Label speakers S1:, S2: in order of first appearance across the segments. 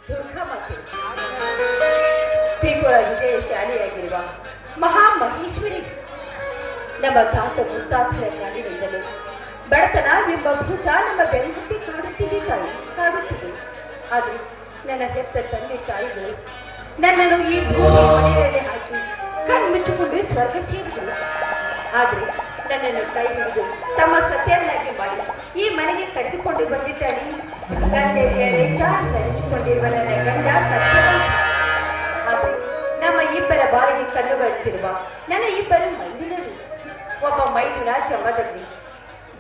S1: ದುರ್ಗಾಮಾತೆ ತ್ರಿಪುರ ವಿಜಯಶಾಲಿಯಾಗಿರುವ ಮಹಾಮಹೇಶ್ವರಿ ನಮ್ಮ ತಾತ ಮುತ್ತಾತರ ಕಾಲಿನಿಂದಲೂ ಬಡತನವೆಂಬ ಭೂತ ನಮ್ಮ ಬೆನ್ನತ್ತಿ ಕಾಡುತ್ತಿದೆ ತಾಯಿ, ಕಾಡುತ್ತಿದೆ. ಆದರೆ ನನ್ನ ಹೆತ್ತ ತಂದೆ ತಾಯಿಗಳು ನನ್ನನ್ನು ಈ ಭೂಮಿ ಮನೆಯಲ್ಲಿ ಹಾಕಿ ಕಣ್ಮುಚ್ಚಿಕೊಂಡು ಸ್ವರ್ಗ ಸೇರಿದರು. ಆದರೆ ನನ್ನನ್ನು ಕೈ ಹಿಡಿದು ತಮ್ಮ ಸತ್ಯನ್ನಾಗಿ ಮಾಡಿ ಈ ಮನೆಗೆ ಕರೆದುಕೊಂಡು ಬಂದಿದ್ದಾನೆ ಗಂಡೆಯ ರೈತ ಅಂತ ಅನಿಸಿಕೊಂಡಿರುವ ನನ್ನ ಗಂಡ ಸತ್ಯವಂತ. ಆದರೆ ನಮ್ಮ ಇಬ್ಬರ ಬಾಳಿಗೆ ಕಣ್ಣುಗಳಿರುವ ನನ್ನ ಇಬ್ಬರು ಮೈದುನರು. ಒಬ್ಬ ಮೈದುನ ಜಮದಗ್ನಿ,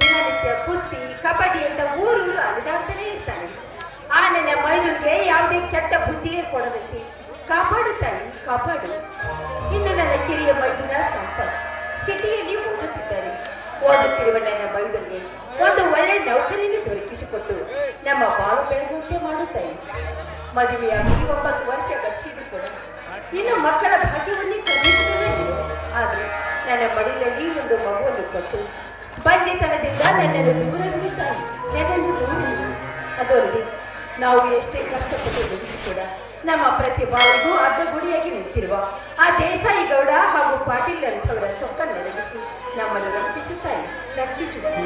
S1: ದಿನನಿತ್ಯ ಕುಸ್ತಿ ಕಬಡ್ಡಿ ಅಂತ ಊರೂರು ಅಲೆದಾಡ್ತಾನೆ ಇರ್ತಾನೆ. ಆ ನನ್ನ ಮೈದುನಿಗೆ ಯಾವುದೇ ಕೆಟ್ಟ ಬುದ್ಧಿಯೇ ಕೊಡದಂತೆ ಕಾಪಾಡುತ್ತಾನೆ, ಕಾಪಾಡು. ಇನ್ನು ನನ್ನ ಕಿರಿಯ ಮೈದುನ ಸಂಪತ್ ಸಿಟಿಯಲ್ಲಿ ಓದುತ್ತಿದ್ದಾರೆ. ಓದುತ್ತಿರುವ ನನ್ನ ಮೈದುನಿಗೆ ಒಂದು ಒಳ್ಳೆ ನೌಕರಿಯನ್ನು ದೊರಕಿಸಿಕೊಟ್ಟು ನಮ್ಮ ಬಾಳು ಬೆಳಗುವಂತೆ ಮಾಡುತ್ತಾರೆ. ಮದುವೆಯಾಗಿ 9 ವರ್ಷ ಗತಿಸಿದ್ರು ಕೂಡ ಇನ್ನು ಮಕ್ಕಳ ಭಾಗ್ಯವನ್ನೇ ಕಲಿಸಿಕೊಳ್ಳಲಿಲ್ಲ. ಆದರೆ ನನ್ನ ಮಡಿಲಲ್ಲಿ ಒಂದು ಮಗುವನ್ನು ಕೊಟ್ಟು ಬಂಜೆತನದಿಂದ ನನ್ನನ್ನು ದೂರವಿಡುತ್ತಾರೆ, ನನ್ನನ್ನು ದೂರವಿಡು. ಅದಲ್ಲದೆ ನಾವು ಎಷ್ಟೇ ಕಷ್ಟಪಟ್ಟು ದುಡಿದು ಕೂಡ ನಮ್ಮ ಪ್ರತಿಭಾವಿಗೂ ಅಡ್ಡಗುಡಿಯಾಗಿ ನಿಂತಿರುವ ಆ ದೇಸಾಯಿ ಗೌಡ ಹಾಗೂ ಪಾಟೀಲ್ ಅಂತವರ ಸೊಕ್ಕನ್ನು ಒದಗಿಸಿ ನಮ್ಮನ್ನು ರಕ್ಷಿಸುತ್ತಾರೆ, ರಕ್ಷಿಸುತ್ತಾರೆ.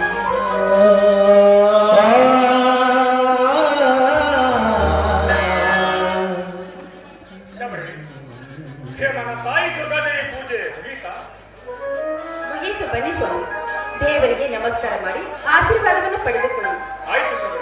S2: ತಾಯಿ ದುರ್ಗಾದೇವಿ ಪೂಜೆ
S1: ಮುಗೀತು. ಬನ್ನಿ ಸ್ವಾಮಿ, ದೇವರಿಗೆ ನಮಸ್ಕಾರ ಮಾಡಿ ಆಶೀರ್ವಾದವನ್ನು ಪಡೆದುಕೊಳ್ಳಿ.
S2: ಆಯ್ತು ಸಭೆ.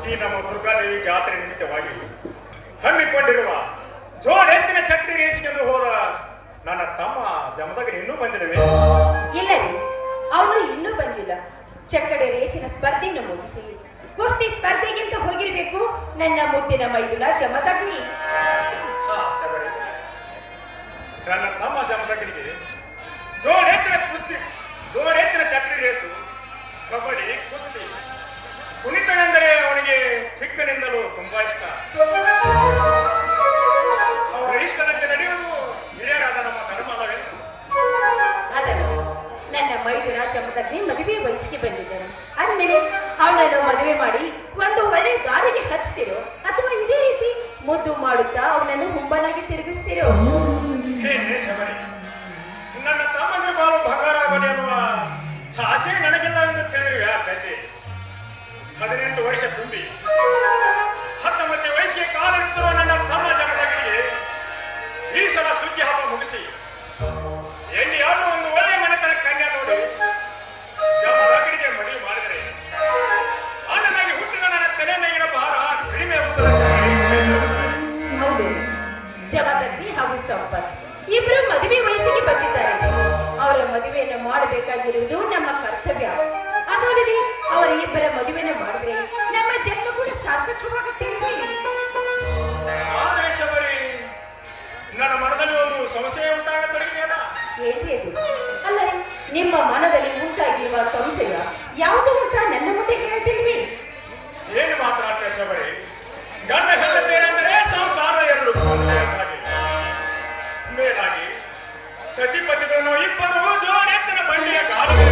S2: ಈ ನಮ್ಮ ದುರ್ಗಾದೇವಿ ಜಾತ್ರೆ ನಿಮಿತ್ತವಾಗಿ ಹಮ್ಮಿಕೊಂಡಿರುವ ಜೋಡೆತ್ತಿನ ಚಟ್ಟಿ ರೇಸಿಗೆಂದು ಹೋದ ನನ್ನ ತಮ್ಮ ಜಮದಗ್ನಿ ಇನ್ನೂ ಬಂದಿರುವೆ?
S1: ಇಲ್ಲ ರೀ, ಅವನು ಇನ್ನೂ ಬಂದಿಲ್ಲ. ಚಕ್ಕಡೆ ರೇಸಿನ ಸ್ಪರ್ಧೆಯನ್ನು ಮುಗಿಸಿ ಕುಸ್ತಿ ಸ್ಪರ್ಧೆಗಿಂತ ಹೋಗಿರ್ಬೇಕು ನನ್ನ ಮುದ್ದಿನ ಮೈದುನ ಜಮದಗ್ನಿ.
S2: ನನ್ನ ತಮ್ಮ ಜಮದಗ್ನಿಗೆ ಜೋಡೆತ್ತಿನ ಕುಸ್ತಿ, ಜೋಡೆತ್ತಿನ ಚಕ್ರಿ ರೇಸು, ಕಬಡ್ಡಿ, ಕುಸ್ತಿ, ಕುಣಿತವೆಂದರೆ ಅವನಿಗೆ ಚಿಕ್ಕನಿಂದಲೂ ತುಂಬಾ ಇಷ್ಟ. ಅವರ ಇಷ್ಟದಂತೆ ನಡೆಯುವುದು ಹಿರಿಯರಾದ ನಮ್ಮ ಧರ್ಮದವೇನು?
S1: ಅಲ್ಲ, ನನ್ನ ಮೈದುನ ಜಮದಗ್ನಿ ಮದುವೆ ವಯಸ್ಸಿಗೆ ಬಂದಿದ್ದಾನೆ. ಅಂದಮೇಲೆ ಅವನನ್ನು ಮದುವೆ ಮಾಡಿ ಒಂದು ಒಳ್ಳೆ ದಾರಿಗೆ ಹಚ್ತಿರೋ ಅಥವಾ ಇದೇ ರೀತಿ ಮುದ್ದು ಮಾಡುತ್ತಾ ಅವನನ್ನು ಹುಂಬನಾಗಿ ತಿರುಗಿಸ್ತಿರೋ?
S2: ನನ್ನ ತಮ್ಮಂದ್ರ ಬಾಳು ಬಂಗಾರ ಆಗೋಣ ಎನ್ನುವ ಆಸೆ ನನಗಿಲ್ಲ ಎಂದು ತಿಳಿದಿರುವೆ. ಯಾಕಂದ್ರೆ 18 ವರ್ಷ ತುಂಬಿ 19ನೇ ವಯಸ್ಸಿಗೆ ಕಾಲಿಡುತ್ತಿರುವ ನನ್ನ ತಮ್ಮ ಜಮದಗ್ನಿಗೆ ಈ ಸಲ ಸುಗ್ಗಿ ಹಬ್ಬ ಮುಗಿಸಿ ಎಲ್ಲಿಯಾದ್ರೂ ಒಂದು ಒಳ್ಳೆ ಮನೆತನ ಕನ್ಯಾ ನೋಡಿ ಜಮದಗ್ನಿಗೆ ಮದುವೆ ಮಾಡಿದರೆ ಅನ್ನದಾಗಿ ಹುಟ್ಟಿದ ನನ್ನ ತಲೆ ಮೇಗಿನ ಭಾರ ಕಡಿಮೆ ಆಗುತ್ತದೆ.
S1: ಹೌದು, ಜಮದಗ್ನಿ ಹಾಗೂ ಸಂಪತ್ ಇಬ್ರು ಮದುವೆ ವಯಸ್ಸಿಗೆ ಬಂದಿದ್ದಾರೆ. ಅವರ ಮದುವೆಯನ್ನು ಮಾಡಬೇಕಾಗಿರುವುದು ನಮ್ಮ ಕರ್ತವ್ಯ. ಅದಲ್ಲದೆ ಅವರ ಇಬ್ಬರ ಮದುವೆಯನ್ನು ಮಾಡಿದ್ರೆ ನಮ್ಮ ಜನ್ಮ ಕೂಡ ಸಾರ್ಥಕವಾಗುತ್ತೆ.
S2: ನನ್ನ ಮನದಲ್ಲಿ ಒಂದು ಸಂಶಯ ಉಂಟಾಗತೊಡಗಿದೆಯಲ್ಲ?
S1: ಏನ್ರಿ ಅದು? ಅಲ್ಲರಿ, ನಿಮ್ಮ ಮನದಲ್ಲಿ ಉಂಟಾಗಿರುವ ಸಂಶಯ ಯಾವುದು ಅಂತ ನನ್ನ ಮುಂದೆ ಹೇಳದಿಲ್ವಿ?
S2: ಏನು ಮಾತನಾಡ್ತೇವೆ ಶಬರಿ? ಗಂಡ ಹೆಂಡತಿಯರೆಂದರೆ ಸಂಸಾರ ಎರಡು ಮೇಲಾಗಿ ಸತಿಪತಿಗಳನ್ನು ಇಬ್ಬರು ಜೋಡೆತ್ತಿನ ಬಂಡಿಯ ಕಾಲುವೆ,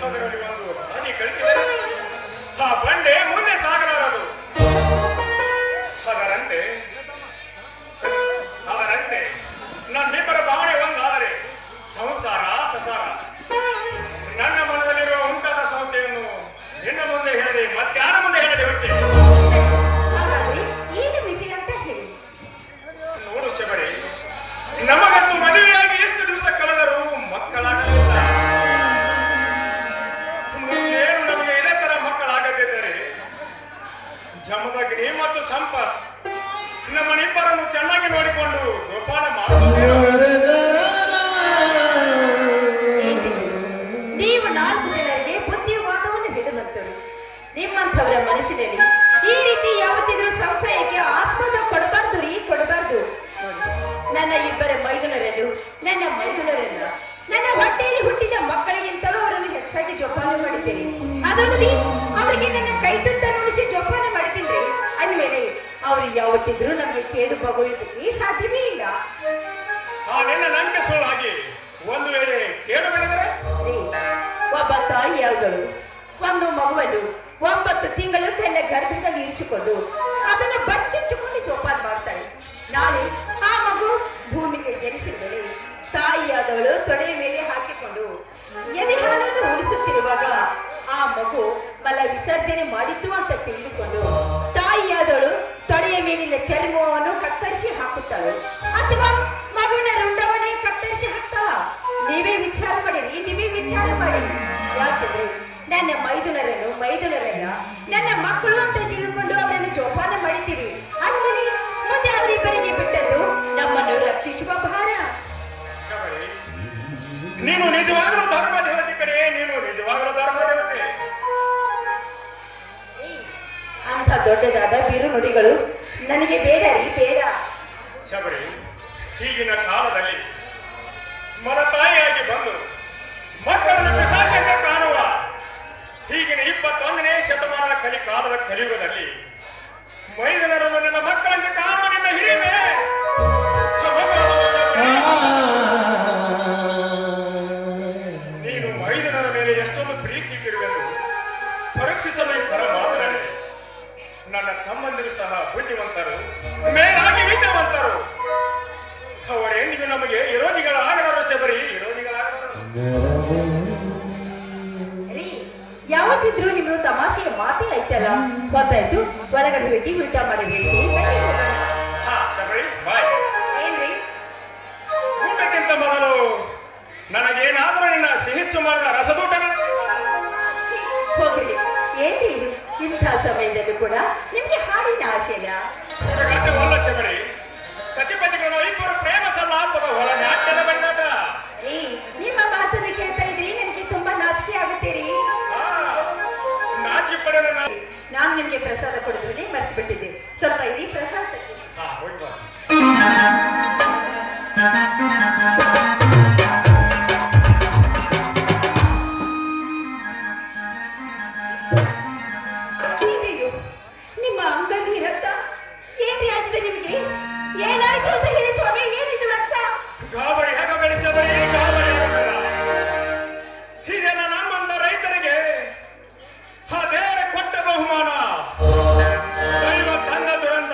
S2: ಅದರಲ್ಲಿ ಒಂದು ಹಾನಿ ಕಳಿಸಿದರೆ ಆ ಬಂಡೆ ಮುಂದೆ ಸಾಗಲಾರದು. ಅದರಂತೆ ನನ್ನಿಬ್ಬರ ಭಾವನೆ ಒಂದಾದರೆ ಸಂಸಾರ ಸಸಾರ. ನನ್ನ ಮನದಲ್ಲಿರುವ ಉಂಟಾದ ಸಮಸ್ಯೆಯನ್ನು ನಿನ್ನ ಮುಂದೆ ಹೇಳದೆ ಮತ್ತಾರ ಮುಂದೆ ಹೇಳದೆ ಹೊಚ್ಚೆ.
S1: ಏನು ವಿಷಯ ಅಂತ ಹೇಳಿ.
S2: ನೋಡು ಶಬರಿ, ನಮಗಂತೂ ಮದುವೆಯಾಗಿ ಎಷ್ಟು ದಿವಸ ಕಳೆದರೂ ಮಕ್ಕಳಾಗಲಿಲ್ಲ. ಮುಂದೇನು ನಮಗೆ ಇದೇ ತರ ಮಕ್ಕಳಾಗದಿದ್ದರೆ ಜಮದಗ್ನಿ ಮತ್ತು ಸಂಪತ್ ನಮ್ಮನಿಬ್ಬರನ್ನು ಚೆನ್ನಾಗಿ ನೋಡಿಕೊಂಡು ಜೋಪಾನ ಮಾಡಬಹುದು.
S1: ನೀವು 4 ಜನರಿಗೆ ಬುದ್ಧಿವಾದವನ್ನು ಬಿಡುವಂತರು. ನಿಮ್ಮಂಥವರ ಮನಸ್ಸಿನಲ್ಲಿ ಈ ರೀತಿ ಯಾವತ್ತಿದ್ರೂ ಸಂಶಯಕ್ಕೆ ಆಸ್ಪದ ಕೊಡಬಾರ್ದು ರೀ, ಕೊಡಬಾರ್ದು. ನನ್ನ ಇಬ್ಬರ ಮೈದುನರನ್ನು, ನನ್ನ ಮೈದುನರನ್ನು ನನ್ನ ಹೊಟ್ಟೆಯಲ್ಲಿ ಹುಟ್ಟಿದ ಮಕ್ಕಳಿಗಿಂತಲೂ ಅವರನ್ನು ಹೆಚ್ಚಾಗಿ ಜೋಪಾನ ಮಾಡಿದ್ದೇನೆ. ಅದಲ್ಲದೆ ಅವರಿಗೆ ನನ್ನ ಕೈ ತುತ್ತನ್ನು ಯಾವತ್ತಿದ್ರೂ ನಮಗೆ ಕೇಡು ಬಗೆಯುವುದಕ್ಕೆ ಸಾಧ್ಯವೇ ಇಲ್ಲ.
S2: ಆ ನಿನ್ನ ನಂಬಿಕೆ ಸುಳ್ಳಾಗಿ ಒಂದು ವೇಳೆ ಕೇಳು ಬೆಳೆದರೆ
S1: ಒಬ್ಬ ತಾಯಿಯಾದಳು ಒಂದು ಮಗುವನ್ನು 9 ತಿಂಗಳು ತನ್ನ ಗರ್ಭದಲ್ಲಿ ಇರಿಸಿಕೊಂಡು ಅದನ್ನು ಬಚ್ಚಿಟ್ಟುಕೊಂಡು ಜೋಪಾನ ಮಾಡ್ತಾಳೆ. ನಾಳೆ ಆ ಮಗು ಭೂಮಿಗೆ ಜನಿಸಿದ ಮೇಲೆ ತಾಯಿಯಾದವಳು ತೊಡೆಯ ಮೇಲೆ ಹಾಕಿಕೊಂಡು ಎದೆ ಹಾಲನ್ನು ಉಳಿಸುತ್ತಿರುವಾಗ ಆ ಮಗು ಮಲ ವಿಸರ್ಜನೆ ಮಾಡಿದ್ದು ಅಂತ ತಿಳಿದುಕೊಂಡು ತಾಯಿಯಾದವಳು ತೊಡೆಯ ಮೇಲಿನ ಚರ್ಮವನ್ನು ಕತ್ತರಿಸಿ ಹಾಕುತ್ತಾಳು ಅಥವಾ ಮಗುವಿನ ರುಂಡವನ್ನೇ ಕತ್ತರಿಸಿ ಹಾಕ್ತಾಳ. ನೀವೇ ವಿಚಾರ ಮಾಡಿರಿ, ನೀವೇ ವಿಚಾರ ಮಾಡಿ. ಯಾಕಂದ್ರೆ ನನ್ನ ಮೈದುನರನ್ನ ನನ್ನ ಮಕ್ಕಳು ಅಂತ ತಿಳಿದುಕೊಂಡು ಅವರನ್ನು ಜೋಪಾನ ಮಾಡಿದ್ದೀವಿ. ಅಂದ್ಮೇಲೆ ಮುಂದೆ ಅವರಿಬ್ಬರಿಗೆ ಬಿಟ್ಟದ್ದು ನಮ್ಮನ್ನು ರಕ್ಷಿಸುವ ಭಾರ.
S2: ನೀನು ನಿಜವಾಗಲೂ ಧರ್ಮ ದೇವತೆ ಕಡೆ, ನೀನು ನಿಜವಾಗಲೂ ಧರ್ಮ ದೇವತೆ.
S1: ಅಂತ ದೊಡ್ಡದಾದ ಬಿರುನುಡಿಗಳು ನನಗೆ ಬೇಡ ರೀ, ಬೇಡ.
S2: ಶಬರಿ, ಈಗಿನ ಕಾಲದಲ್ಲಿ ಮಲತಾಯಿಯಾಗಿ ಬಂದು ಮಕ್ಕಳನ್ನು ಪಿಶಾಚಿಯಂತೆ ಕಾಣುವ ಈಗಿನ 21ನೇ ಶತಮಾನದ ಕಾಲದ ಕಲಿಯುಗದಲ್ಲಿ ಮೈದನರನ್ನು ನನ್ನ ಮಕ್ಕಳಂತೆ ಕಾಣುವ ನಿನ್ನ ಹಿರಿಮೆ ನೀನು ಮೈದನರ ಮೇಲೆ ಎಷ್ಟೊಂದು ಪ್ರೀತಿ ಇಟ್ಟಿರುವೆಂದು ಪರೀಕ್ಷಿಸಲು ಈ ತರ ಮಾತನಾಡಿದೆ. ನನ್ನ ತಮ್ಮಂದಿರು ಸಹ ಬುದ್ಧಿವಂತರು, ಮೇಲಾಗಿ ವಿದ್ಯಾವಂತರು. ಅವರೆಂದಿಗೂ ನಮಗೆ ವಿರೋಧಿಗಳಾಗಲಾರರು ಶಬರಿ, ವಿರೋಧಿಗಳಾಗಲಾರರು.
S1: ಯಾವತ್ತಿದ್ರು ನೀವು ತಮಾಷೆಯ ಮಾತೇ ಆಯ್ತಲ್ಲ. ಗೊತ್ತಾಯ್ತು, ಒಳಗಡೆ ಹೋಗಿ ಊಟ ಮಾಡಿದ್ರಿ.
S2: ಶಬರಿ ಬಾಯ್.
S1: ಏನ್ರಿ?
S2: ಊಟಕ್ಕಿಂತ ಮೊದಲು ನನಗೇನಾದರೂ ನಿನ್ನ ಸಿಹಿಚ್ಚು ಮಾಡಿದ ರಸದೂಟ
S1: ಹೋಗ್ರಿ. ಏನ್ರಿ ಇದು? ಇಂಥ ಸಮಯದಲ್ಲೂ ಕೂಡ ನಿಮ್ಗೆ ಹಾಡಿನ ಆಸೆನಾ?
S2: ಒಲ್ಲ ಶಬರಿ, ಸತಿಪತಿಗಳು ಇಬ್ಬರು ಪ್ರೇಮ ಸಲ್ಲಾಪದ ಹೊರ ನಾಟ್ಯದ ಬಡಿದಾಟ.
S1: ನಿಮ್ಮ ಮಾತನ್ನು ಕೇಳ್ತಾ ಇದ್ರಿ ನನಗೆ ತುಂಬಾ ನಾಚಿಕೆ ಆಗುತ್ತೀರಿ.
S2: ನಾಚಿಕೆ ಪಡೆದ
S1: ನಾನು ನಿಮ್ಗೆ ಪ್ರಸಾದ ಕೊಡಿದ್ರೆ ಮರ್ತು ಬಿಟ್ಟಿದ್ದೆ. ಸ್ವಲ್ಪ ಇರಿ, ಪ್ರಸಾದ
S2: ಹೋಗಿ ಬಾ.
S1: ನಿಮ್ಮ ಅಂಗಡಿ ರಕ್ತ ಏನ್ರಿ ಆಗಿದೆ ನಿಮ್ಗೆ? ಏನಾಯ್ತು ಅಂತ ಹೇಳಿ ಸ್ವಾಮಿ, ಏನಿದು ರಕ್ತ?
S2: ಗಾಬರಿ ಹೇಗಬೇಡಿ ಶಬರಿ, ಗಾಬರಿ ಇದೆಲ್ಲ ನಮ್ಮಂತ ರೈತರಿಗೆ ಆ ದೇವರ ಕೊಟ್ಟ ಬಹುಮಾನ, ದೈವ ತಂದ ದುರಂತ.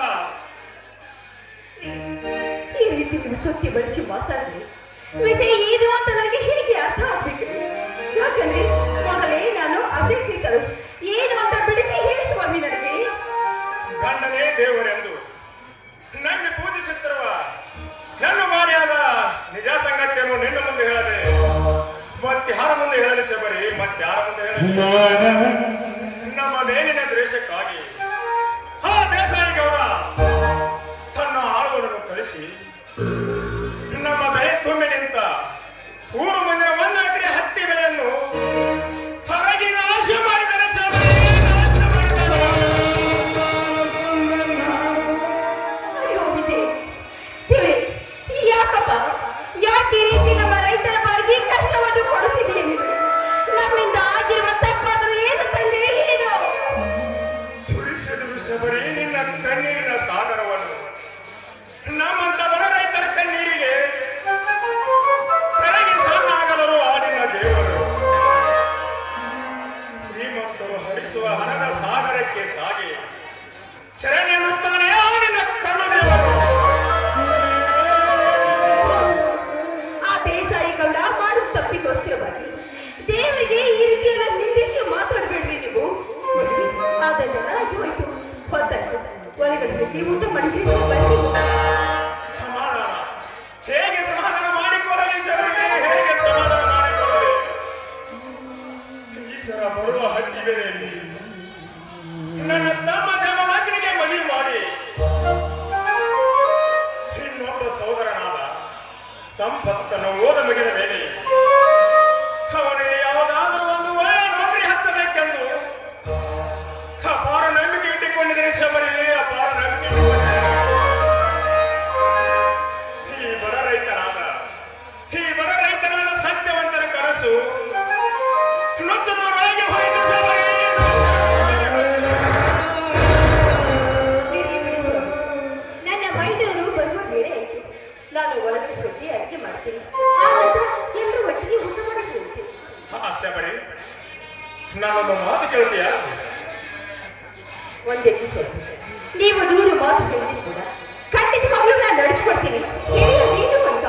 S1: ಈ ರೀತಿ ನೀವು ಸೊತ್ತಿ ಬಳಸಿ ಮಾತಾಡಿದ್ರೆ ವಿಷಯ ಏನು ಅಂತ ನನಗೆ ಹೇಗೆ ಅರ್ಥ ಆಗ್ಬೇಕು? ಯಾಕಂದ್ರೆ ಮೊದಲೇ ನಾನು ಅಶಿಕ್ಷಿತರು, ಏನು ಅಂತ ಬಿಡಿಸಿ ಹೇಳಿ ಸ್ವಾಮಿ ನನಗೆ.
S2: ಗಂಡನೇ ದೇವರೆಂದು ನಂಬಿ ಪೂಜಿಸುತ್ತಿರುವ ಹೆಣ್ಣು ಮಾರಿಯಾದ ನಿಜ ಸಂಗತಿಯನ್ನು ನಿನ್ನ ಮುಂದೆ ಹೇಳದೆ ಮತ್ತಾರ ಮುಂದೆ ಹೇಳಲಿ ಶಬರಿ, ಮತ್ತಾರ ಮುಂದೆ ಹೇಳಲಿ. ನಮ್ಮ ಮೇಲಿನ ದ್ವೇಷಕ್ಕಾಗಿ ಆ ದೇಸಾಯಿ ಗೌಡ ತನ್ನ ಆಳುಗಳನ್ನು ಕಳಿಸಿ ನಮ್ಮ ಬೆಳೆ ತುಂಬಿ ನಿಂತ ಊರು ಮುಂದಿನ 1 ಎಕರೆ ಹತ್ತಿ ಬೆಳೆಯನ್ನು ಹೊರಗೆ ನಾಶ ಮಾಡಿದರೆ ಶಬರಿ, ನಾಶ ಮಾಡಿದರೆ.
S1: ಯಾಕಪ್ಪ, ಯಾಕೆ ಈ ರೀತಿ ನಮ್ಮ ರೈತರ ಬಾರಿಗೆ ಕಷ್ಟವನ್ನು ಕೊಡುತ್ತಿದ್ದೀರಿ? ನಮ್ಮಿಂದ ಆಗಿರುವ ತಪ್ಪಾದರೂ ಏನು ತಂದೆ, ಏನು
S2: ಸುರಿಸಿದರು ಶಬರಿ ನಿನ್ನ ಕಣ್ಣೀರಿನ ಸಾಗರವನ್ನು. ನಮ್ಮಂತ ಬಡ ರೈತರ ಕಣ್ಣೀರಿಗೆ ಕರಗಿ ಸಣ್ಣಾಗಲರು ಆಡಿನ ದೇವರು. ಶ್ರೀಮಂತರು ಹರಿಸುವ ಹಣದ ಸಾಗರಕ್ಕೆ ಸಾಗಿ ಶರಣೆನ್ನುತ್ತಾನೆ ಆಡಿನ ಕಣ್ಣು ದೇವರು.
S1: ಆ ದೇಸಾಯಿ ಗೌಡ ಮಾಡುವ ತಪ್ಪಿಗೋಸ್ಕರವಾಗಿ ದೇವರಿಗೆ ಈ ರೀತಿಯೆಲ್ಲ ನಿಂದಿಸಿ ಮಾತಾಡಬೇಡ್ರಿ ನೀವು. ಅದನ್ನೆಲ್ಲ ಆಯ್ತು, ಹೊತ್ತಾಯ್ತು, ಒಳಗಡೆ ಹೋಗಿ ಊಟ ಮಾಡಿದ್ರಿ.
S2: ಸಮಾಧಾನ ಹೇಗೆ ಸಮಾಧಾನ ಮಾಡಿಕೊಳ್ಳಲಿ ಶಬರಿ, ಹೇಗೆ ಸಮಾಧಾನ ಮಾಡಿಕೊಳ್ಳಲಿ? ಈಶ್ವರ ಬರುವ ಹತ್ತಿ ಬೆಲೆಯಲ್ಲಿ ನನ್ನ ತಮ್ಮ ಜಮಲಗ್ನಿಗೆ ಮದುವೆ ಮಾಡಿ ಇನ್ನೊಬ್ಬ ಸಹೋದರನಾದ ಸಂಪತ್ತನ್ನು ಓದ ಮುಗಿದ ಮೇಲೆ ಅವನಿಗೆ ಯಾವುದಾದ್ರೂ ಒಂದು ಒಳ್ಳೆಯ ನೌಕರಿ ಹಚ್ಚಬೇಕೆಂದು ಅಪಾರ ನಂಬಿಕೆ ಇಟ್ಟುಕೊಂಡಿದ್ದೇನೆ ಶಬರಿ, ಅಪಾರ ನಂಬಿಕೆ ಇಟ್ಟುಕೊಂಡಿದ್ದೇನೆ. ಈ ಬಡ ರೈತನಾದ ಸತ್ಯವಂತನ ಕನಸು ನುಚ್ಚದವರಾಗಿ ಹೋಯಿತು ಶಬರಿ. ನಾನೊಂದು ಮಾತು ಕೇಳ್ತೀಯಾ?
S1: ಒಂದೇ ಕಿಶೋರ್, ನೀವು 100 ಮಾತು ಹೇಳಿದ್ರು ಕೂಡ ಖಂಡಿತವಾಗ್ಲೂ ನಾನು ನಡೆಸ್ಕೊಡ್ತೀನಿ. ಹೇಳಿ ಅದೇನು ಅಂತ.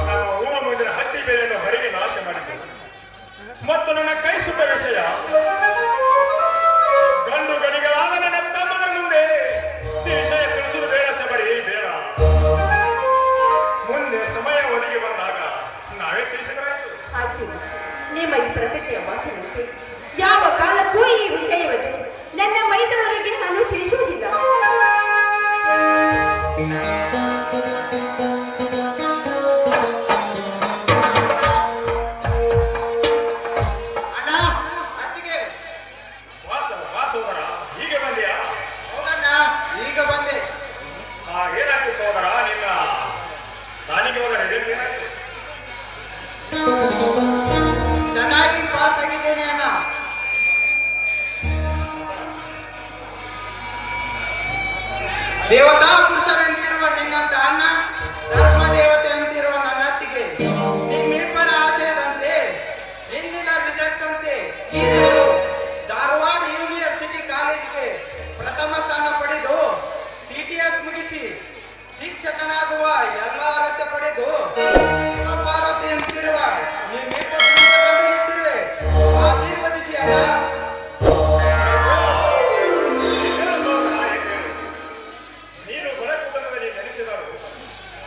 S2: ನಮ್ಮ ಊರ ಮುಂದಿನ ಹತ್ತಿ ಬೆಳೆಯನ್ನು ಹರಿಗೆ ನಾಶ ಮಾಡಿದ್ದೇನೆ ಮತ್ತು ನನ್ನ ಕೈ ಸುಟ್ಟ ವಿಷಯ ಗಂಡು ಗನಿಗಳಾದ ನನ್ನ ತಮ್ಮನ ಮುಂದೆ ಈ ವಿಷಯ ತಿಳಿಸುವುದು ಬೇಡ ಸಬರಿ, ಬೇಡ. ಮುಂದೆ ಸಮಯ ಒದಗಿ ಬಂದಾಗ ನಾವೇ ತಿಳಿಸಿದ್ರಾಯ್ತು.
S1: ಆಯ್ತು, ನಿಮ್ಮ ಈ ಪ್ರಕೃತಿಯ ಮಾತಿನಂತೆ ಯಾವ ಕಾಲಕ್ಕೂ ಈ ವಿಷಯವನ್ನು ನನ್ನ ಮೈದವರೆಗೆ ನಾನು ತಿಳಿಸುವುದಿಲ್ಲ.
S3: ಚೆನ್ನಾಗಿ ಪಾಸ್ ಆಗಿದ್ದೇನೆ ಅಣ್ಣ. ದೇವತಾ ಪುರುಷವೆಂತಿರುವ ನಿನ್ನಂತ ಅಣ್ಣ, ಧರ್ಮ ದೇವತೆ ಅಂತಿರುವ ನನ್ನ ಅತ್ತಿಗೆ, ನಿಮ್ಮಿಬ್ಬರ ಆಶಯದಂತೆ ಹಿಂದಿನ ರಿಸಲ್ಟ್ ಅಂತೆ ಈ ಸಲ ಧಾರವಾಡ ಯೂನಿವರ್ಸಿಟಿ ಕಾಲೇಜಿಗೆ ಪ್ರಥಮ ಸ್ಥಾನ ಪಡೆದು ಸಿಟಿಎಸ್ ಮುಗಿಸಿ ಶಿಕ್ಷಕನಾಗುವ ಎಲ್ಲ ಅರ್ಹತೆ ಪಡೆದು ಶಿವಪಾರ್ವತಿ ಅಂತಿರುವ ನಿಮ್ಮಿಬ್ಬರು ನಿಂತಿರುವೆ. ಆಶೀರ್ವದಿಸಿ ಅಣ್ಣ.
S2: ನೀನು ಬಡ ಕುಟುಂಬದಲ್ಲಿ ಜನಿಸಿದರು,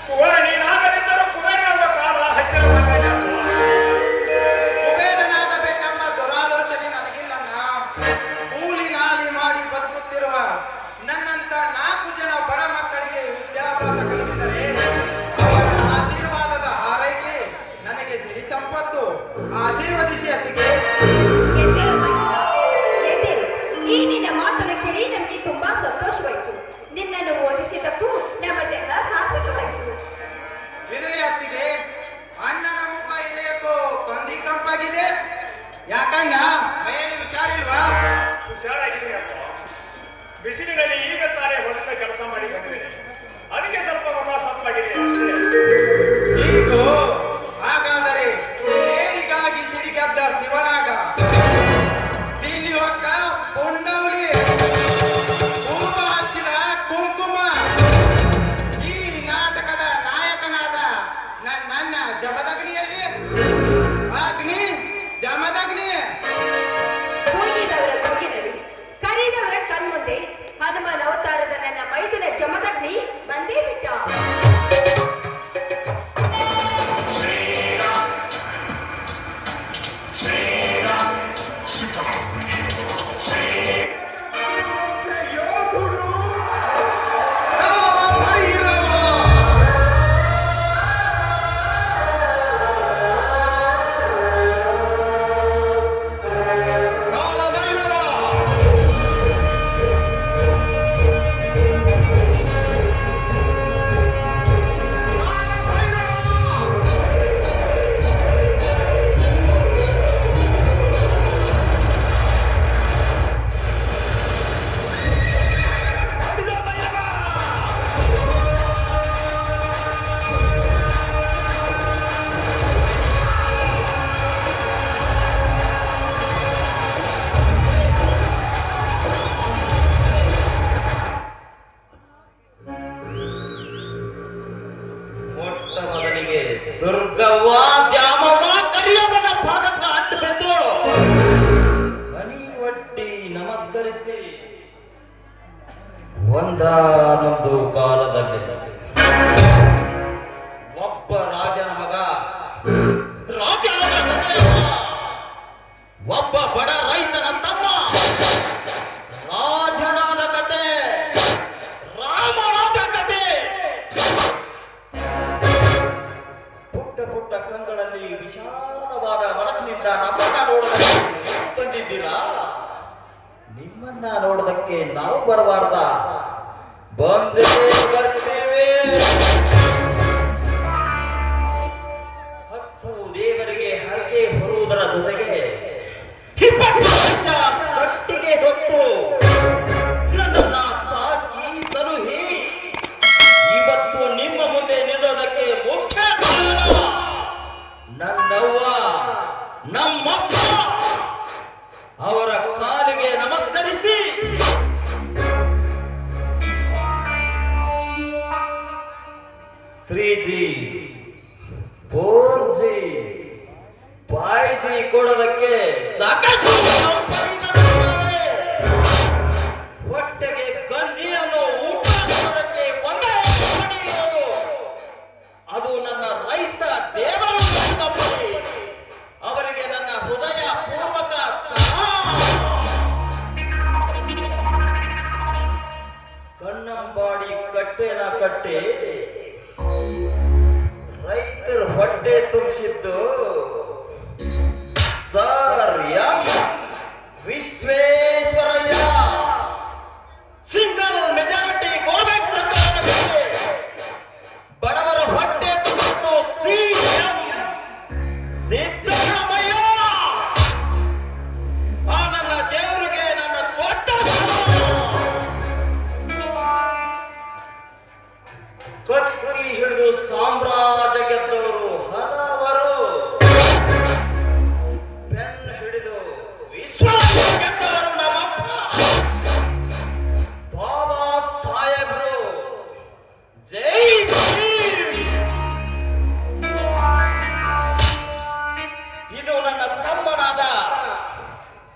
S2: ಕುವರ ನೀನಾಗದಿದ್ದರೂ ಕುಬೇರನೆಂಬ ಕಾಲ ಹತ್ತಿರ ಬಂದಾಗ
S3: ಕುಬೇರನಾಗಬೇಕೆಂಬ ದುರಾಲೋಚನೆ ನನಗಿಲ್ಲಣ್ಣ. ಕೂಲಿ ನಾಲಿ ಮಾಡಿ ಬದುಕುತ್ತಿರುವ ನನ್ನಂತ 4 ಜನ ಬಡ ಮಕ್ಕಳಿಗೆ ವಿದ್ಯಾಭ್ಯಾಸ ಕಲಿಸಿದರೆ ಅವರ ಆಶೀರ್ವಾದದ ಹಾರೈಕೆ ನನಗೆ ಸಿರಿ ಸಂಪತ್ತು. ಆಶೀರ್ವದಿಸಿ ಅತ್ತಿಗೆ.
S1: ಈ ನಿನ್ನ ಮಾತನ್ನು ಕೇಳಿ ನಮಗೆ ತುಂಬಾ ಸಂತೋಷವಾಯಿತು. ನಿನ್ನನ್ನು ಓದಿಸಿದ್ದಕ್ಕೂ ನಮ್ಮ ಜಗಳ ಸಾರ್ಥಕವಾಯಿತು.
S3: ಇರಲಿ ಅತ್ತಿಗೆ, ಅಣ್ಣನ ಮುಖ ಇದೆಯಕ್ಕೋ ಕಂದಿ ಕಂಪಾಗಿದೆ. ಯಾಕಣ್ಣ, ಮೈಯಲ್ಲಿ ಹುಷಾರಿಲ್ವಾ?
S2: ಹುಷಾರಾಗಿದ್ದೀನಿ ಅಪ್ಪ. ಬಿಸಿಲಿನಲ್ಲಿ ಈಗ ತಾನೇ ಹೊಡೆದ ಕೆಲಸ ಮಾಡಿ ಬಂದಿದ್ದೇನೆ, ಅದಕ್ಕೆ ಸ್ವಲ್ಪ ಮುಖ ಸಪ್ಪಾಗಿದೆ ಅಷ್ಟೇ.
S3: ಹೀಗೋ? ಹಾಗಾದರೆ ಸೇರಿಗಾಗಿ ಸಿಡಿಗದ್ದ ಶಿವನಾಗ ತಿಳಿ ಹೊಕ್ಕ ಪೊಂಡವಲಿ ಹೂವ ಹಚ್ಚಿದ ಕುಂಕುಮ ಈ ನಾಟಕದ ನಾಯಕನಾದ ನನ್ನ ಜಮದಗ್ನಿಯಲ್ಲಿ ಅಗ್ನಿ ಜಮದಗ್ನಿ.
S1: ಕೂಗಿದವರ ಕೂಗಿನಲ್ಲಿ ಕರೆದವರ ಕಣ್ಮುಂದೆ ಹನುಮಾನ್ ಅವತಾರದ ನನ್ನ ಮೈದುನ ಜಮದಗ್ನಿ ಬಂದೇ ಬಿಟ್ಟ.
S4: ದುರ್ಗವ್ವ ದ್ಯಾಮವ್ವ ಕರಿಯವ್ವನ ಪಾದಕ್ಕ ಅಂಟು ಬಿದ್ದು ಮನಿ ಒಟ್ಟಿ ನಮಸ್ಕರಿಸಿ ಒಂದಾನೊಂದು ಕಾಲದಲ್ಲಿ ಒಬ್ಬ ರಾಜನ ಮಗ ರಾಜನಾದ ಕರಿಯವ್ವ, ಒಬ್ಬ ಬಡ ರೈತನ ತಮ್ಮ ರಾಜನಾದ ಕತೆ, ರಾಮನಾದ ಕತೆ. ಪುಟ್ಟ ಕಂಗಳಲ್ಲಿ ವಿಶಾಲವಾದ ಮನಸ್ಸಿನಿಂದ ನಮ್ಮನ್ನ ನೋಡೋದಕ್ಕೆ ಬಂದಿದ್ದೀರಾ? ನಿಮ್ಮನ್ನ ನೋಡೋದಕ್ಕೆ ನಾವು ಬರಬಾರ್ದ? ಬರ್ತೇವೆ. 10 ದೇವರಿಗೆ ಹರಕೆ ಹೊರುವುದರ ಜೊತೆಗೆ 20 ವರ್ಷ ಕಟ್ಟಿಗೆ ಹೊತ್ತು ನನ್ನನ್ನ ಸಾಕಿ ಸಲುಹಿ ಇವತ್ತು ನಿಮ್ಮ ಮುಂದೆ ನಿಲ್ಲೋದಕ್ಕೆ ಮುಖ್ಯ ಕಾರಣ ನನ್ನವ್ವ, ನಮ್ಮಪ್ಪ ಸಾಕಷ್ಟು ಸಂಪತ್ತಿನಲ್ಲಿದ್ದಾವೆ. ಹೊಟ್ಟೆಗೆ ಗಂಜಿಯನ್ನು ಊಟ ಮಾಡೋದಕ್ಕೆ ಒಂದೇ ಮನೆಯಿರೋದು. ಅದು ನನ್ನ ರೈತ ದೇವರು ನಂಬಿ ಅವರಿಗೆ ನನ್ನ ಹೃದಯ ಪೂರ್ವಕ ಕಣ್ಣಂಬಾಡಿ ಕಟ್ಟೆನ ಕಟ್ಟೆ ರೈತರ ಹೊಟ್ಟೆ ತುಂಬಿಸಿದ್ದು sir M Visvesvaraya. Single majority government ಸರ್ಕಾರಕ್ಕೆ ಬಡವರ ಹೊಟ್ಟೆ ತುಂಬಿದ್ದು ಸಿಎಂ ಸಿದ್ದರಾಮಯ್ಯ. ಆ ನನ್ನ ದೇವರಿಗೆ ನನ್ನ ದೊಡ್ಡ ಕತ್ತಿ ಹಿಡಿದು ಸಾಮ್ರಾಜ್ಯ ಗೆದ್ದವರು ಹಲವರು, ಪೆನ್ ಹಿಡಿದು ವಿಶ್ವ ಗೆದ್ದವರು ನಮ್ಮಪ್ಪ ಬಾಬಾ ಸಾಹೇಬರು. ಜೈ ಭೀಮ್. ಇದು ನನ್ನ ತಮ್ಮನಾದ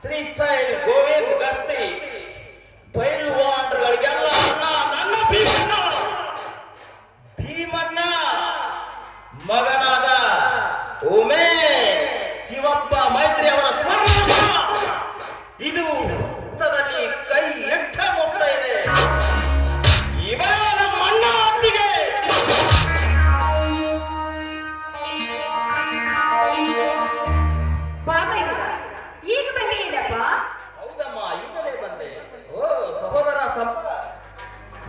S4: ಶ್ರೀಶೈಲ್ ಗೋವಿಂದ್ ಗಸ್ತಿ ಪೈಲ್ವಾನ್ಗಳಿಗೆಲ್ಲ ನನ್ನ ಭೀಮಣ್ಣ ಭೀಮಣ್ಣ ಮಗನಾದ ಉಮೇಶ್ ಶಿವಪ್ಪ ಮೈತ್ರಿ ಅವರ ಸ್ಮರಣ. ಇದು ಹುತ್ತದಲ್ಲಿ ಕೈ ಎಟ್ಟ ಮೊತ್ತ ಇದೆ. ಇವರೇ ನಮ್ಮ ಅಣ್ಣ ಅತ್ತಿಗೆ.
S1: ಬಾಬಯ್ಯ ಈಗ ಬಂದೇನಪ್ಪ?
S4: ಹೌದಮ್ಮ, ಈಗಲೇ ಬಂದೆ. ಓ ಸಹೋದರ ಸಂಪ,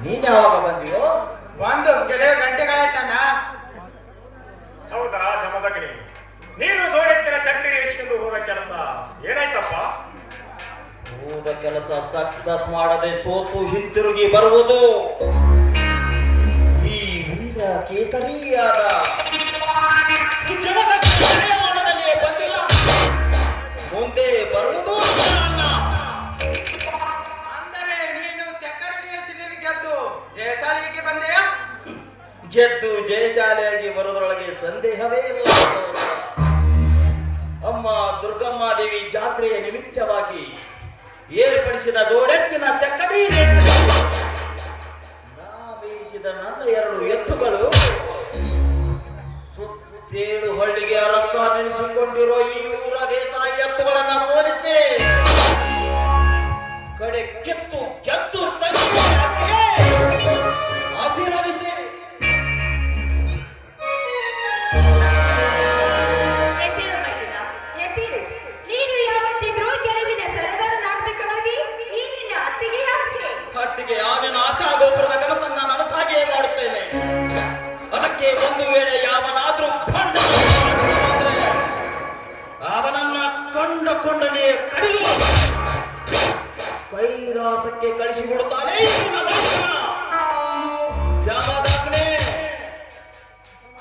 S4: ನೀನ್ ಯಾವಾಗ ಬಂದಿಯೋ?
S3: ಒಂದು ಕೆಲವು ಗಂಟೆಗಳಾಯ್ತಣ್ಣ.
S2: ಸಹೋದರ ಜಮದಗ್ನಿ, ನೀನು ಜೋಡೆತ್ತಿನ ಚಟ್ನಿ ರೇಸ್ಕೊಂಡು ಹೋದ ಕೆಲಸ ಏನಾಯ್ತಪ್ಪ?
S4: ಹೋದ ಕೆಲಸ ಸಕ್ಸಸ್ ಮಾಡದೆ ಸೋತು ಹಿಂತಿರುಗಿ ಬರುವುದು ಈ ವೀರ ಕೇಸರಿಯಾದ ಜಮದಗ್ನಿಯೇ ಬಂದಿಲ್ಲ. ಮುಂದೆ ಬರುವುದು ನನ್ನ.
S3: ಅಂದರೆ ನೀನು ಚಕ್ಕಡಿ ರೇಸಿನಲ್ಲಿ ಗೆದ್ದು ಜಯಶಾಲಿಗೆ ಬಂದೆಯಾ?
S4: ಗೆದ್ದು ಜಯಶಾಲಿಯಾಗಿ ಬರೋದ್ರೊಳಗೆ ಸಂದೇಹವೇ ಇಲ್ಲ. ಅಮ್ಮ ದುರ್ಗಮ್ಮ ದೇವಿ ಜಾತ್ರೆಯ ನಿಮಿತ್ತವಾಗಿ ಏರ್ಪಡಿಸಿದ ಜೋಡೆತ್ತಿನ ಚಕ್ಕಡಿ ರೇಸಿನಲ್ಲಿ ನಾವೇಶಿದ ನನ್ನ 2 ಎತ್ತುಗಳು ಸುತ್ತೇಳು ಹಳ್ಳಿಗೆ ಅರಸ ನೆನೆಸಿಕೊಂಡಿರೋ ಈ ಊರ ದೇಸಾಯಿ ಎತ್ತುಗಳನ್ನ ಸೋಲಿಸಿ ಕಡೆ ಗೆದ್ದು ಆಶೀರ್ವದಿಸಿ.
S1: ಎತ್ತಿರು ಮೈದಿನ, ಎತ್ತಿರು. ನೀನು ಯಾವತ್ತಿದ್ರೂ ಗೆಲುವಿನ ಸರದಾರನಾಗ್ಬೇಕನ್ನೋದು ಈ ನಿನ್ನ ಅತ್ತಿಗೆ ಆಸೆ.
S4: ಹತ್ತಿಗೆ ಆವಿನ ಆಶಾ ಗೋಪುರದ ಕನಸನ್ನ ನನಸಾಗಿಯೇ ಮಾಡುತ್ತೇನೆ. ಅದಕ್ಕೆ ಒಂದು ವೇಳೆ ಯಾವನಾದ್ರೂ ಬಂದ್ರೆ ಅವನನ್ನ ಕೊಂಡನೇ ಕಡಿದು ಕೈಲಾಸಕ್ಕೆ ಕಳಿಸಿಬಿಡುತ್ತಾನೆ ಜಮದಗ್ನಿ.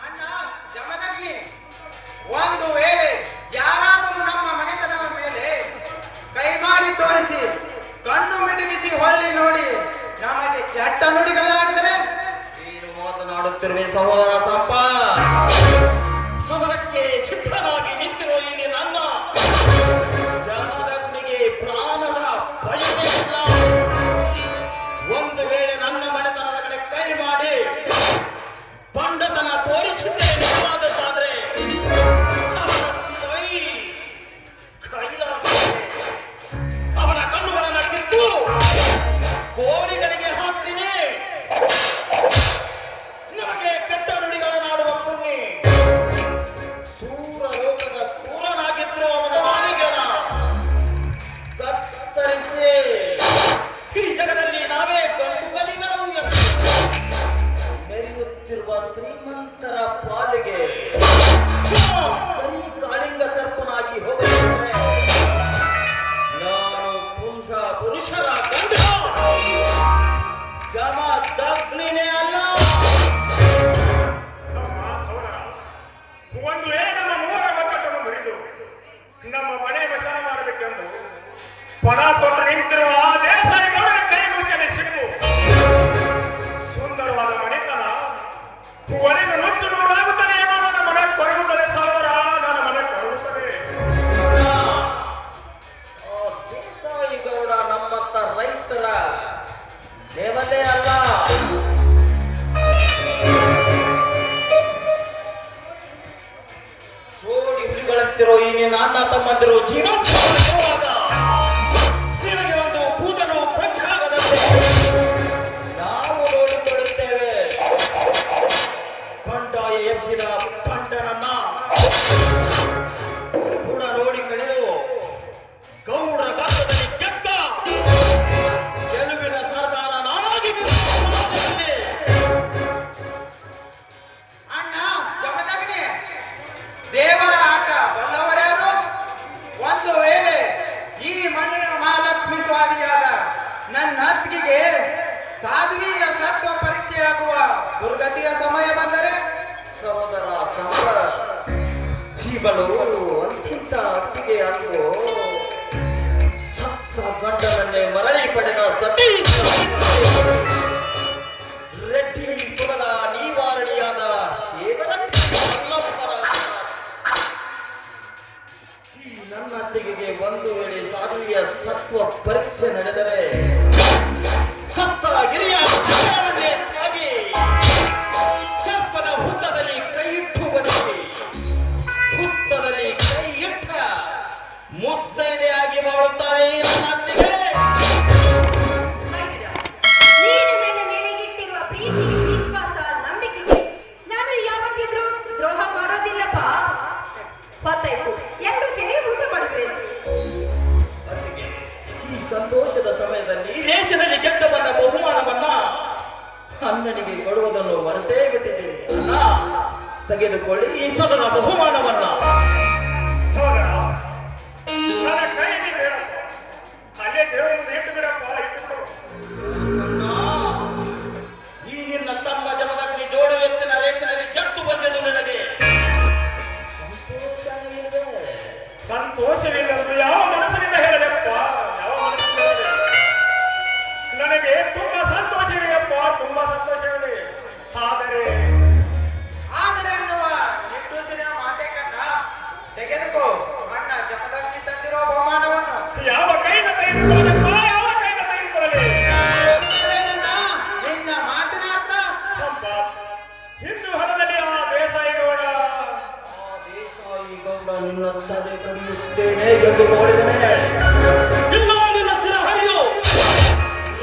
S3: ಅಣ್ಣ ಜಮದಗ್ನಿ, ಒಂದು ವೇಳೆ ಯಾರಾದರೂ ನಮ್ಮ ಮನೆತನದ ಮೇಲೆ ಕೈ ಮಾಡಿ ತೋರಿಸಿ ಕಣ್ಣು ಮಿಟುಕಿಸಿ ಹೊಳ್ಳಿ ನೋಡಿ ನಮಗೆ ಕೆಟ್ಟ ನುಡಿಗಳಾಡಿದರೆ
S4: ನೀನು ಮಾತನಾಡುತ್ತಿರುವೆ ಸಹೋದರ ಸಂಪ. ಸಮರಕ್ಕೆ ಸಿದ್ಧನಾಗಿ ನಿಂತಿರೋ ಇಲ್ಲಿ ನನ್ನ ಜಮದಗ್ನಿಗೆ ಪ್ರಾಣದ ಬಳಿಯಿಲ್ಲ. ಒಂದು ವೇಳೆ ನನ್ನ ಮನೆತನದ ಕಡೆ ಕೈ ಮಾಡಿ ಬಂಡತನ ತೋರಿಸಿದ್ದೇನೆ ಆದದ್ದಾದ್ರೆ ಅವನ ಕಣ್ಣುಗಳನ್ನ ಕಿತ್ತು ಕೋಳಿಗಳಿಗೆ ಹಾಕ್ತೀನಿ. ನಮಗೆ ಕೆಟ್ಟ ನುಡಿಗಳನ್ನಾಡುವ ಪುಣ್ಯ ಸೂರ ರೋಗದ ಸೂರನಾಗಿದ್ರು ಅವನ ಬಾಳಿಗೆನ ಕತ್ತರಿಸಿ ಈ ಜಗದಲ್ಲಿ ನಾವೇ ಗಂಡುಗಲಿಗಳು ಎಂದು ಮೆರೆಯುತ್ತಿರುವ ಶ್ರೀಮಂತರ ಪಾಲಿಗೆ ಕರಿ ಕಾಳಿಂಗ ಸರ್ಪನಾಗಿ ಹೋಗಬೇಕಂದ್ರೆ ನಾನು ಪುಂಖ ಪುರುಷರ ಗಂಡ ಜಮದಗ್ನಿನೇ ಅಲ್ಲ.
S2: ತಮ್ಮ ಸಹೋದರ, ಒಂದು ವೇಳೆ ನಮ್ಮ 3 ಒಕ್ಕಟ್ಟನ್ನು ಮುರಿದು ನಮ್ಮ ಮನೆ ವಶನ ಮಾಡಬೇಕೆಂದು ಪಣ ತೊಟ್ಟು ನಿಂತಿರುವ ಆ ದೇಸಾಯಿಗೌಡನ ಕೈ ಮುಚ್ಚನೆ ಸಿಕ್ಕು ಸುಂದರವಾದ ಮನೆತನ ಒಡೆದು ನುಚ್ಚು ನೂರಾಗುತ್ತದೆ ಏನೋ ನನ್ನ ಮನೆ ಕೊರಗುತ್ತದೆ ಸಹೋದರ, ನನ್ನ ಮನೆ ಕೊರಗುತ್ತದೆ.
S3: ಸಾಧ್ವಿಯ ಸತ್ವ ಪರೀಕ್ಷೆಯಾಗುವ ದುರ್ಗತಿಯ ಸಮಯ ಬಂದರೆ
S4: ಸಹೋದರ ಸಮರ ಇವಳು ಅಂಚಿಂತ ಅತ್ತಿಗೆ ಆಗುವ ಸತ್ತ ಗಂಡನನ್ನೇ ಮರಳಿ ಪಡೆದ ಸತೀ ರೆಡ್ಡಿ ಕುಲದ ನಿವಾರಣಿಯಾದ ಈ ನನ್ನ ಅತ್ತಿಗೆಗೆ ಒಂದು ವೇಳೆ ಸಾಧುವಿಯ ಸತ್ವ ಪರೀಕ್ಷೆ ನಡೆದರೆ ಸತ್ತ ಗಿರಿಯ ಶಿಖರವನ್ನೇ ಸಾಗಿ ಸರ್ಪದ ಹುತ್ತದಲ್ಲಿ ಕೈ ಇಟ್ಟುವರಿಗೆ ಹುತ್ತದಲ್ಲಿ ಕೈ ಇಟ್ಟ ಮುತ್ತೈದೆಯಾಗಿ ಮಾಡುತ್ತಾಳೆ ನನ್ನ ಅತ್ತಿಗೆ.
S1: ನೀನು ನನ್ನ ಮೇಲೆ ಇಟ್ಟಿರುವ ಪ್ರೀತಿ ವಿಶ್ವಾಸ ನಂಬಿಕೆಗೆ ನಾನು ಯಾವತ್ತಿದ್ರೂ ದ್ರೋಹ ಮಾಡೋದಿಲ್ಲಪ್ಪ. ಗೊತ್ತಾಯ್ತು, ಎಲ್ಲರೂ ಸೇರಿ ಊಟ ಮಾಡುತ್ತೇನೆ.
S4: ಅತ್ತಿಗೆ, ಈ ಸಂತೋಷದ ಸಮಯದಲ್ಲಿ ರೇಷನಲ್ಲಿ ಗೆದ್ದು ಬಂದ ಬಹುಮಾನವನ್ನ ಅಣ್ಣನಿಗೆ ಕೊಡುವುದನ್ನು ಮರೆತೇ ಬಿಟ್ಟಿದ್ದೇನೆ. ಅಣ್ಣ, ತೆಗೆದುಕೊಳ್ಳಿ ಈ ಸಲದ ಬಹುಮಾನವನ್ನ.
S2: ಸೋದರ ನನ್ನ ಕೈಯಲ್ಲಿ ಬೇಡಪ್ಪ, ಅಲ್ಲೇ ದೇವರ ಮುಂದೆ ಇಟ್ಟು ಬಿಡಪ್ಪ, ಇಟ್ಟುಕೋ.
S4: ಅಣ್ಣ, ಈ ನಿನ್ನ ತಮ್ಮ ಜಮದಗ್ನಿ ಜೋಡು ಎತ್ತಿನ ರೇಷನಲ್ಲಿ ಗೆದ್ದು ಬಂದದ್ದು ನನಗೆ ಸಂತೋಷನೇ ಇದೆ.
S2: ಸಂತೋಷವಿಲ್ಲಂದು ಯಾವ ಮನಸ್ಸಿನಿಂದ ಹೇಳಲೆಪ್ಪ, ಯಾವ ಮನಸ್ಸಿನಿಂದ ಹೇಳಲೆ? ನನಗೆ ತುಂಬಾ ಸಂತೋಷವಿದೆಯಪ್ಪ, ತುಂಬಾ ಸಂತೋಷವಿದೆ. ಆದರೆ
S3: ಎನ್ನುವ ನಿಟ್ಟೂಸಿನ ಮಾತೆ ಕಣ್ಣ ತೆಗೆದುಕೋ ಅಣ್ಣ ಜಮದಗ್ನಿ ತಂದಿರೋ ಬಹುಮಾನವನ್ನು.
S2: ಯಾವ ಕೈನ ತೆಗೆದುಕೊಳ್ಳಲೆಪ್ಪ, ಯಾವ ಕೈನ ತೆಗೆದುಕೊಳ್ಳಲಿ?
S3: ನಿನ್ನ ಮಾತಿನ ಅರ್ಥ
S2: ಸಂಪತ್ ಹಿಂದೂ ಹೊಲದಲ್ಲಿ ಆ ದೇಸಾಯಿಗೌಡ
S4: ದೇಸಾಯಿ ಗೌಡ ನಿನ್ನ ತಲೆ ಕಡಿಯುತ್ತೇನೆ ಎಂದು ನೋಡಿದನೆ. ಇಲ್ಲ, ನಿನ್ನ ಸಿರ ಹರಿಯು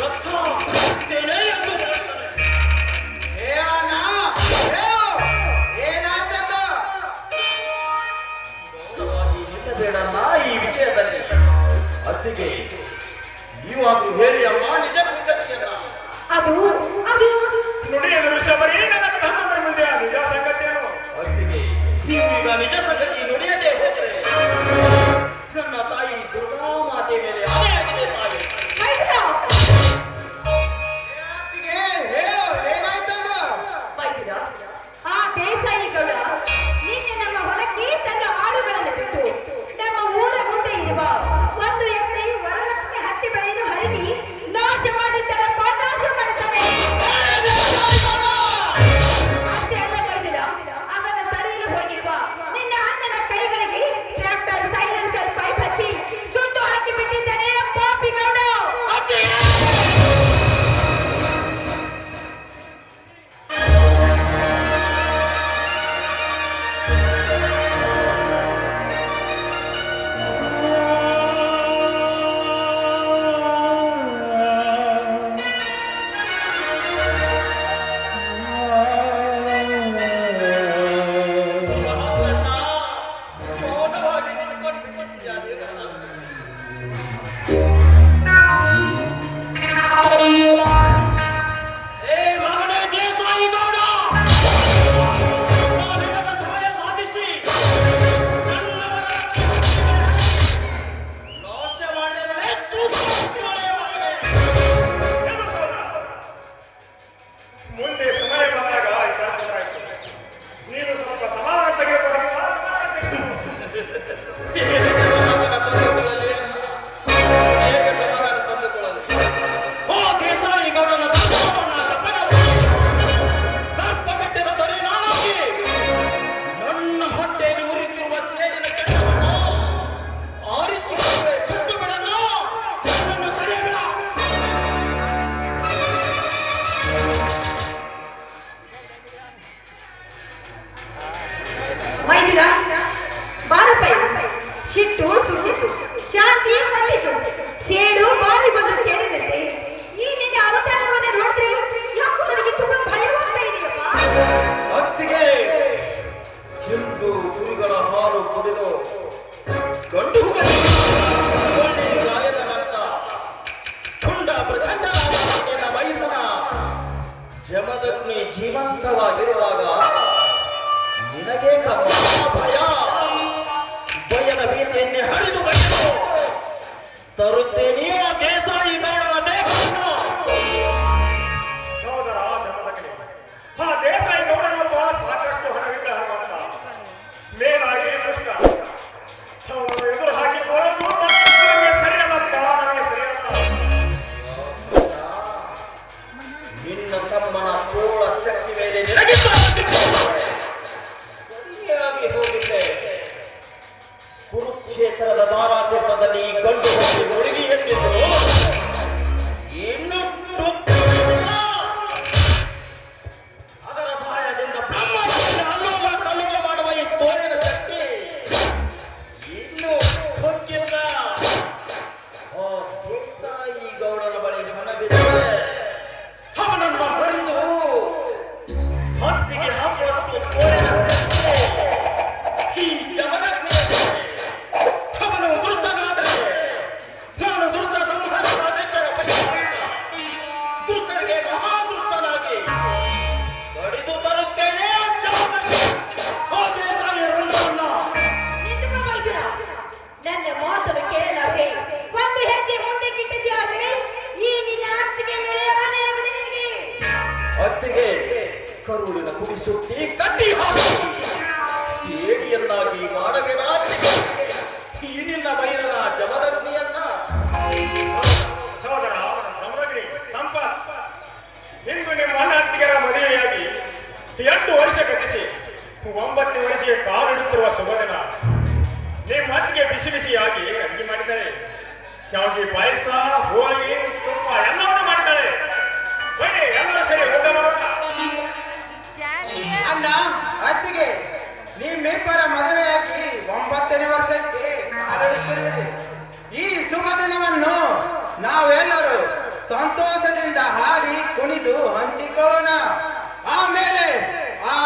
S4: ರಕ್ತ ಹಾಕುತ್ತೇನೆ ಎಂದು ನೋಡಿದನೆ.
S3: ಹೇಳಣ್ಣ, ಹೇಳು ಏನಾಯ್ತೆಂದು.
S4: ಮೌನವಾಗಿ ನಿಲ್ಲಬೇಡಮ್ಮ ಈ ವಿಷಯದಲ್ಲಿ. ಅತ್ತಿಗೆ, ನೀವಾದ್ರೂ ಹೇಳಿ ಅಮ್ಮ ನಿಜ ಸಂಗತಿಯನ್ನ.
S1: ಅದು ಅದು
S2: ನುಡಿಯದರು ಶಬರಿ ನನ್ನ ತಮ್ಮಂದ್ರ ಮುಂದೆ ಆ ನಿಜ ಸಂಗತಿಯನ್ನು.
S4: ಅತ್ತಿಗೆ, ನೀವೀಗ ನಿಜ ಸಂಗತಿ ನುಡಿಯದೆ ಹೋದರೆ ನನ್ನ ತಾಯಿ ದುರ್ಗಾ ಮಾತೆ ಮೇಲೆ ಆನೆಯಾಗಿದೆ ತಾಯಿ.
S1: ಮೈದುನ,
S3: ಅತ್ತಿಗೆ ಹೇಳು ಏನಾಯ್ತೆಂದು.
S1: ಮೈದುನ, ಆ ದೇಸಾಯಿಗೌಡ ನಿನ್ನೆ ನಮ್ಮ ಹೊಲಕ್ಕೆ ತನ್ನ ಆಡುಗಳನ್ನು ಬಿಟ್ಟು ನಮ್ಮ ಊರ ಮುಂದೆ ಇರುವ 1 ಎಕರೆ ವರಲಕ್ಷ್ಮಿ ಹತ್ತಿ ಬೆಳೆಯನ್ನು ಹರಿದಿ ನಾಶ ಮಾಡಿದ್ದಾರಪ್ಪ, ನಾಶ ಮಾಡುತ್ತಾರೆ. ಅಷ್ಟೇ ಅಲ್ಲ ಮೈದುನ, ಅದನ್ನು ತಡೆಯಲು ಹೋಗಿರುವ ನಿನ್ನ ಅಣ್ಣನ ಕೈಗಳಿಗೆ ಟ್ರ್ಯಾಕ್ಟರ್ ಸೈಲೆನ್ಸರ್ ಪೈಪ್ ಹಚ್ಚಿ ಸುಟ್ಟು ಹಾಕಿ ಬಿಟ್ಟಿದ್ದಾನೆ ಪಾಪಿಗೌಡ.
S4: ಮಹಾವಣ್ಣ, ಮೌನವಾಗಿ ನಿಂತ್ಕೊಂಡು ಬಿಟ್ಟಿದ್ದೀಯಾ ದೇವರನ್ನ? ಹೇ ಮಗನೇ ದೇಸಾಯಿ ಗೌಡ, ನಾನಿಲ್ಲದ ಸಮಯ ಸಾಧಿಸಿ ನನ್ನವರ ನಾಶ ಮಾಡಿದರೆ ಸೂಕ್ಷ್ಮಳೆ ಮಗನೇ.
S2: ಏನು ಸೋದರ? ಮುಂದೆ ಸಮಯ ಬಂದಾಗ ವಿಚಾರಿಸಲಾಯಿತು. ನೀನು ಸ್ವಲ್ಪ ಸಮಾಧಾನ ತೆಗೆದುಕೊಳ್ಳಪ್ಪ, ಸಮಾಧಾನ ತೆಗೆದುಕೋ.
S4: ಹೇಗೆ ಸಮಾಧಾನ ತಂದುಕೊಳ್ಳಲಿ? ಓ ದೇಸಾಯಿ ಗೌಡನ ದರ್ಪವನ್ನ ತಪ್ಪನೆ ದರ್ಪಗಟ್ಟಿದ ದೊರೆ ನಾನಾಗಿ ನನ್ನ ಹೊಟ್ಟೆಯಲ್ಲಿ ಉರಿತಿರುವ ಸೇಡಿನ ಕೆಟ್ಟವನ್ನು ಆರಿಸಿಕೊಳ್ಳುವೆ. ಸುಟ್ಟು ಬಿಡಣ್ಣ, ನನ್ನನ್ನು ತಡೆಯಬೇಡ.
S1: ಮೈದಿನ ಬಾರಪ್ಪ, ಸಿಟ್ಟು ಸುಟ್ಟಿತು, ಶಾಂತಿ ಮಟ್ಟಿತು, ಸೇಡು ಬಾಳಿ ಬಂದು ಕೇಳಿದಂತೆ ಈ ನಿನ್ನ ಅವತಾರವನ್ನು ನೋಡಿದ್ರೆ ಯಾಕೋ ನನಗೆ ತುಂಬಾ ಭಯವಾಗ್ತಾ ಇದೆಯಪ್ಪ.
S4: ಅತ್ತಿಗೆ, ಹಿಂಡು ಕುರಿಗಳ ಹಾಲು ಕುಡಿದು ಗಂಡು ಒಳ್ಳೆ ಗಾಯನವಂತ ತುಂಡ ಪ್ರಚಂಡ ನಿನ್ನ ಮೈದುನ ಜಮದಗ್ನಿ ಜೀವಂತವಾಗಿರುವಾಗ ನಿನಗೆ ಭಯ ಭಯದ ಭೀತಿಯನ್ನೇ ಹರಿದು ಬಂದು ತರುತ್ತೇನೆಯೋ ದೇಸಾಯಿ ಗೌಡನ ದೇಹವನ್ನು ಕುಡಿಸುತ್ತಿ ಕಟ್ಟಿ ಹಾಕಿ ಏಡಿಯನ್ನಾಗಿ ಮಾಡಬೇಡ. ಈ ನಿನ್ನ ಮೈದನ ಜಮದಗ್ನಿಯನ್ನ
S2: ಸಹೋದರ ಸಮರಗ್ನಿ ಸಂಪತ್, ಇಂದು ನಿಮ್ಮ ಅತ್ತಿಗೆರ ಮದುವೆಯಾಗಿ 8 ವರ್ಷ ಗತಿಸಿ 9ನೇ ವರ್ಷಕ್ಕೆ ಕಾಲಿಡುತ್ತಿರುವ ಶುಭದಿನ. ನಿಮ್ಮ ಅತ್ತಿಗೆ ಬಿಸಿ ಬಿಸಿಯಾಗಿ ಅಡುಗೆ ಮಾಡಿದ್ದಾರೆ. ಶಾವಿಗೆ ಪಾಯಸ, ಹೋಳಿಗೆ, ತುಪ್ಪ ಎಲ್ಲವನ್ನು ಮಾಡಿದ್ದಾಳೆ. ಬನ್ನಿ ಎಲ್ಲರೂ ಸರಿ ಊಟ ಮಾಡೋಣ.
S3: ಅಣ್ಣ ಅತ್ತಿಗೆ ನಿಮ್ಮಿಬ್ಬರ ಮದುವೆಯಾಗಿ 9ನೇ ವರ್ಷಕ್ಕೆ ಕಾಲಿಡುತ್ತಿರುವುದು. ಈ ಶುಭ ದಿನವನ್ನು ನಾವೆಲ್ಲರೂ ಸಂತೋಷದಿಂದ ಹಾಡಿ ಕುಣಿದು ಹಂಚಿಕೊಳ್ಳೋಣ. ಆಮೇಲೆ ಆ